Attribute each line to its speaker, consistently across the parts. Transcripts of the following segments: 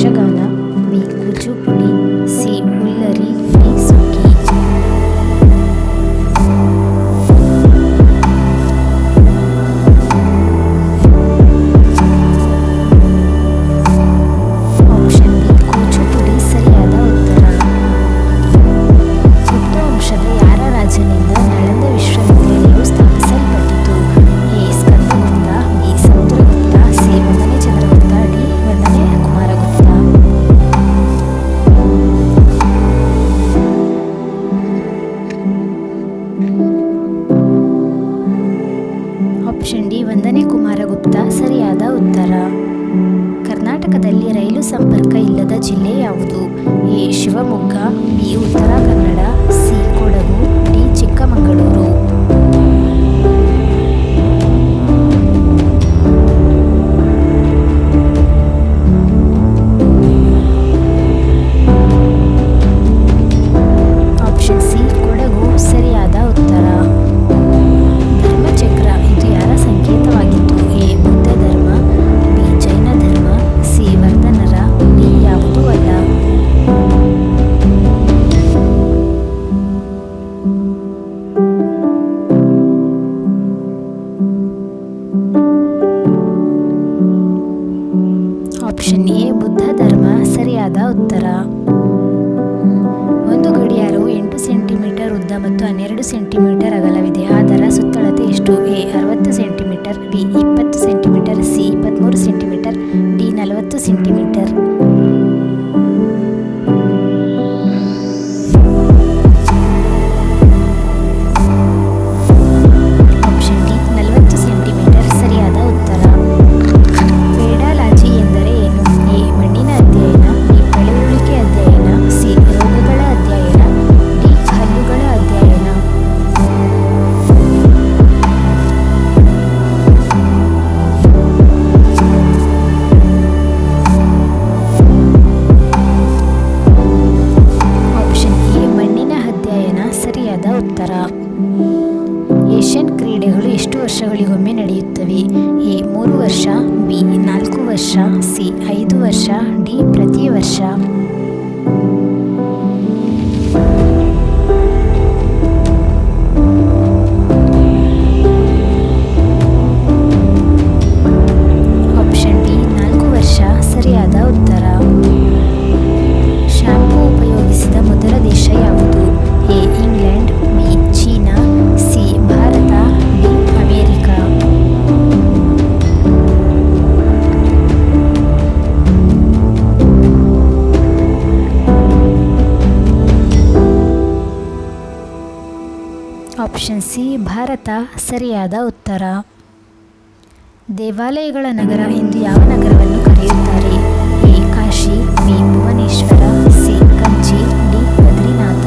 Speaker 1: Yakshagana, B Kuchipudi, C Hullari, D Suggi. Option B Kuchipudi ಸರಿಯಾದ ಉತ್ತರ. ಗುಪ್ತ ವಂಶದ ಯಾರ ರಾಜನಿಂದ ನಳಂದ ವಿಶ್ವವಿದ್ಯಾಲಯವು ಸ್ಥಾಪಿಸಲ್ಪಟ್ಟಿತು? A Skandagupta, B Samudragupta, C 1ನೇ ಚಂದ್ರಗುಪ್ತ, ಡಿ 1ನೇ ಕುಮಾರಗುಪ್ತ. ಆಪ್ಷನ್ ಡಿ 1ನೇ ಕುಮಾರಗುಪ್ತ ಸರಿಯಾದ ಉತ್ತರ. ಕರ್ನಾಟಕದಲ್ಲಿ ರೈಲು ಸಂಪರ್ಕ ಇಲ್ಲದ ಜಿಲ್ಲೆ ಯಾವುದು? A Shivamogga, B Uttara Kannada, C Kodagu, D Chikkamagaluru. Option C Kodagu ಸರಿಯಾದ ಉತ್ತರ. ಧರ್ಮಚಕ್ರ ಇದು ಯಾರ ಸಂಕೇತವಾಗಿತ್ತು? ಎ ಬುದ್ಧ ಧರ್ಮ, ಬಿ ಜೈನ ಧರ್ಮ, ಸಿ ವರ್ಧನರ, ಡಿ ಯಾವುದೂ ಅಲ್ಲ. ಆಪ್ಷನ್ ಎ ಬುದ್ಧ ಧರ್ಮ ಸರಿಯಾದ ಉತ್ತರ. ಒಂದು ಗಡಿಯಾರವು 8 ಸೆಂಟಿಮೀಟರ್ ಉದ್ದ ಮತ್ತು 12 ಸೆಂಟಿಮೀಟರ್ ಅಗಲವಿದೆ. ಅದರ ಸುತ್ತಳತೆ ಎಷ್ಟು? A 60 centimetre, B 20 centimetre, C 23 centimetre, D 40 centimetre. Option D 40 centimetre ಸರಿಯಾದ ಉತ್ತರ. ಪೇಡಾಲಜಿ ಎಂದರೆ ಏನು? ಎ ಮಣ್ಣಿನ ಅಧ್ಯಯನ, ಬಿ ಪಳೆಯುಳಿಕೆ ಅಧ್ಯಯನ, ಸಿ ರೋಗಗಳ ಅಧ್ಯಯನ, ಡಿ ಹಲ್ಲುಗಳ ಅಧ್ಯಯನ. ಆಪ್ಷನ್ ಎ ಮಣ್ಣಿನ ಅಧ್ಯಯನ ಸರಿಯಾದ ಉತ್ತರ. ಏಷ್ಯನ್ ಕ್ರೀಡೆಗಳು ಎಷ್ಟು ವರ್ಷಗಳಿಗೊಮ್ಮೆ ನಡೆಯುತ್ತವೆ? ಎ 3 ವರ್ಷ, ಬಿ 4 ವರ್ಷ, ಸಿ 5 ವರ್ಷ, ಡಿ ಪ್ರತಿ ವರ್ಷ. ಆಪ್ಷನ್ ಬಿ 4 ವರ್ಷ ಸರಿಯಾದ ಉತ್ತರ. ಶಾಂಪೂ ಉಪಯೋಗಿಸಿದ ಮೊದಲ ದೇಶ ಯಾವುದು? A England, B China, C Bharat, D America. Option C Bharat ಸರಿಯಾದ ಉತ್ತರ. ದೇವಾಲಯಗಳ ನಗರ ಎಂದು ಯಾವ ನಗರವನ್ನು ಕರೆಯುತ್ತಾರೆ? A Kashi, B Bhubaneswar, C Kanchi, D Badrinath.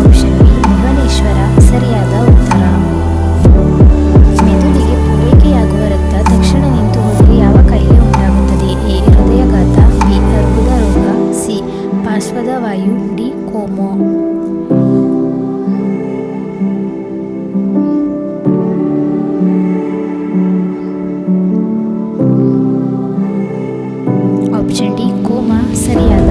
Speaker 1: Option B Bhubaneswar ಸರಿಯಾದ ಉತ್ತರ. ಮೆದುಳಿಗೆ ಪೂರೈಕೆಯಾಗುವ ರಕ್ತ ತಕ್ಷಣ ನಿಂತು ಹೋದರೆ ಯಾವ ಕಾಯಿಲೆ ಉಂಟಾಗುತ್ತದೆ? ಎ ಹೃದಯಾಘಾತ, ಬಿ ಅರ್ಬುದ ರೋಗ, ಸಿ ಪಾರ್ಶ್ವವಾಯು, D coma. Option D coma ಸರಿಯಾದ